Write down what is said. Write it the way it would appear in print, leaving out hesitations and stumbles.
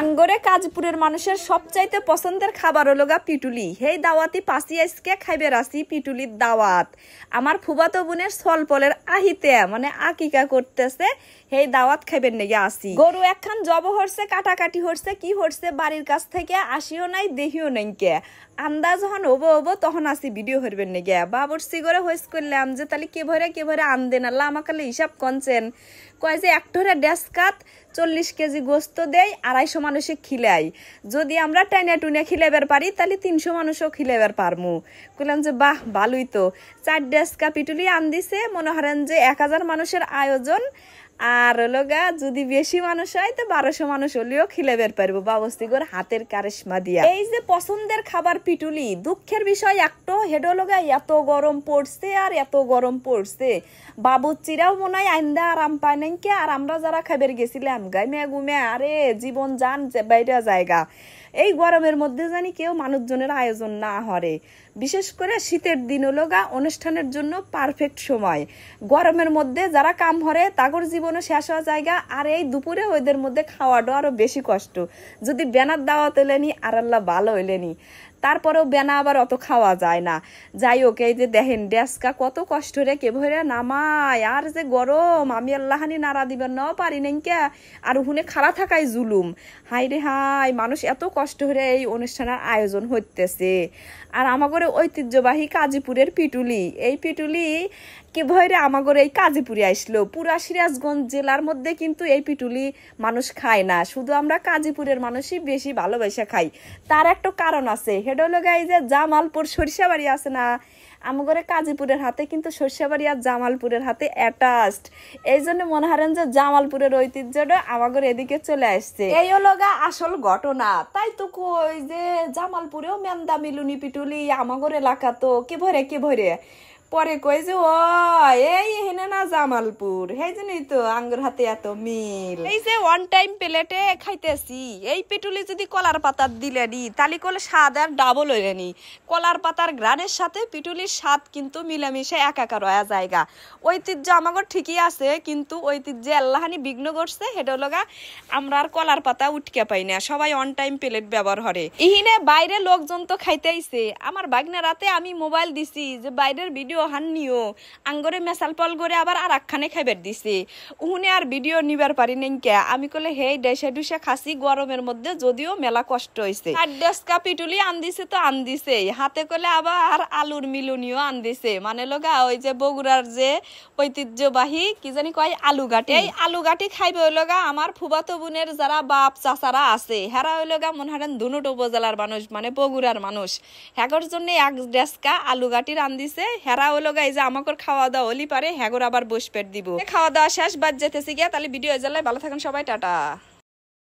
আঙ্গরে কাজপুরের মানুষের সবচাইতে পছন্দের খাবার হলো গা পিটুলি। হেই দাওয়াতি পাশি আজকে খাইবে রাসি পিটুলির দাওয়াত। আমার ফুবাতো বোনের সলপলের আহিতে মানে আকিকা করতেছে, হেই দাওয়াত খাইবেন নাকি আসি। গরু একখান জব হরছে, কাটাকাটি হরছে, কি হরছে বাড়ির কাছ থেকে আসিও নাই দেখিও নাই কে। আন্দাজ যখন হবো হবো তখন আসি ভিডিও হরবেন নাকি। বাবরসি করে হইস করলাম যে তাহলে কে ভরে আনদেন আল্লাহ আমাকে হিসাব কনছেন। কয় যে একটরে ডেসকাত 40 কেজি গোস্ত দেয়, 250 মানুষে খিলাই। যদি আমরা টাইনা টুনে খিলাইবার পারি তাহলে 300 মানুষও খিলাইবার পারমু। কইলাম যে বাহ ভালোই তো। 4 ডেসকা পিটুলি আন দিছে, মনে হারেন যে 1000 মানুষের আয়োজন। আর লগা যদি বেশি মানুষ হয় তো 1200 মানুষ হলেও খিলাইবার পারবো বাবস্তিগর হাতের কারিশমা দিয়া। এই যে পছন্দের খাবার পিটুলি, দুঃখের বিষয় একটো হেডো লগা এত গরম পড়ছে আর এত গরম পড়ছে, বাবুচিরাও মনে হয় আইন্দা আরাম পায় নাই কে। আর আমরা যারা খাইবার গেছিলাম গাইমে গুমে আরে জীবন জান বাইরে জায়গা। এই গরমের মধ্যে জানি কেউ মানুষজনের আয়োজন না হরে। বিশেষ করে শীতের দিন হলো গা অনুষ্ঠানের জন্য পারফেক্ট সময়। গরমের মধ্যে যারা কাম হরে তাগর জীবনও শেষ হওয়া জায়গা। আর এই দুপুরে ওদের মধ্যে খাওয়াটা আরো বেশি কষ্ট। যদি বেনার দাওয়াত হইলেনি আর আল্লাহ ভালো হইলেনি, তারপরেও বেনা আবার অত খাওয়া যায় না। যাই হোক, এই যে দেখেন ডেস্কা কত কষ্ট রে কে ভরে নামায়। আর যে গরম, আমি আল্লাহানি নাড়া দিবার নাও পারি নাই কে। আর ওখানে খাড়া থাকাই জুলুম। হাই রে হাই, মানুষ এত কষ্ট করে এই অনুষ্ঠানের আয়োজন হইতেছে। আর আমাগরে ঐতিহ্যবাহী কাজীপুরের পিটুলি, এই পিটুলি কে ভরে আমাগরে এই কাজীপুরে আসলো। পুরা সিরাজগঞ্জ জেলার মধ্যে কিন্তু এই পিটুলি মানুষ খায় না, শুধু আমরা কাজীপুরের মানুষই বেশি ভালোবাসা খাই। তার একটা কারণ আছে, হেডো লগাই যে জামালপুর সরিষাবাড়ি আছে না, আমাগরে কাজীপুরের হাতে কিন্তু সরিষাবাড়ি আর জামালপুরের হাতে অ্যাটাচড। এই জন্য মনে হারেন যে জামালপুরের ঐতিহ্যটা আমাগরে এদিকে চলে আসছে। এই হলো গা আসল ঘটনা। তাই তো কই যে জামালপুরেও মেন্দা মিলুনি পিটুলি, আমাগর এলাকা তো কে ভরে পরে কই যে ও এই হেনে না জামালপুর, সেই জন্যই তো আঙ্গুর হাতে এত মিল। এই যে ওয়ান টাইম প্লেটে খাইতেছি, এই পিটুলি যদি কলার পাতার দিলে নি তাহলে কলে স্বাদ আর ডাবল হইলে নি। কলার পাতার গ্রানের সাথে পিটুলির স্বাদ কিন্তু মিলামিশে একাকার হয়ে জায়গা। ঐতিহ্য আমাগর ঠিকই আছে, কিন্তু ঐতিহ্যে আল্লাহানি বিঘ্ন করছে। হেটা লগা আমরা আর কলার পাতা উঠকে পাই না, সবাই অন টাইম প্লেট ব্যবহার করে। ইহিনে বাইরে লোকজন তো খাইতে আইছে। আমার বাগনা রাতে আমি মোবাইল দিছি যে বাইরের ভিডিও হান্নিও আঙ্গরে মেসাল পল করে আবার আর একখানে খাইবার দিছে। উহুনে আর ভিডিও নিবার পারি নাই কে। আমি কলে হেই ডেসা ডুসা খাসি গরমের মধ্যে, যদিও মেলা কষ্ট হয়েছে। আর ডেস্কা পিটুলি আন দিছে তো আন দিছে, হাতে কলে আবার আলুর মিলুনিও আন দিছে। মানে লগা ওই যে বগুড়ার যে ঐতিহ্যবাহী কি জানি কয় আলুগাটি, এই আলুগাটি খাইবে ওই লগা আমার ফুবাতো বোনের যারা বাপ চাচারা আছে, হেরা ওই লগা মনে হারেন দুনুট উপজেলার মানুষ, মানে বগুড়ার মানুষ। হ্যাগর জন্য এক ডেস্কা আলুগাটি রান দিছে। হেরা হলো গা এই যে আমাকে খাওয়া দাওয়া হলি পারে, হ্যাগর আবার বসপেট দিব। খাওয়া দাওয়া শেষ, বাদ যেতেছি গিয়া। তাহলে ভিডিও জানলে ভালো থাকেন সবাই, টাটা।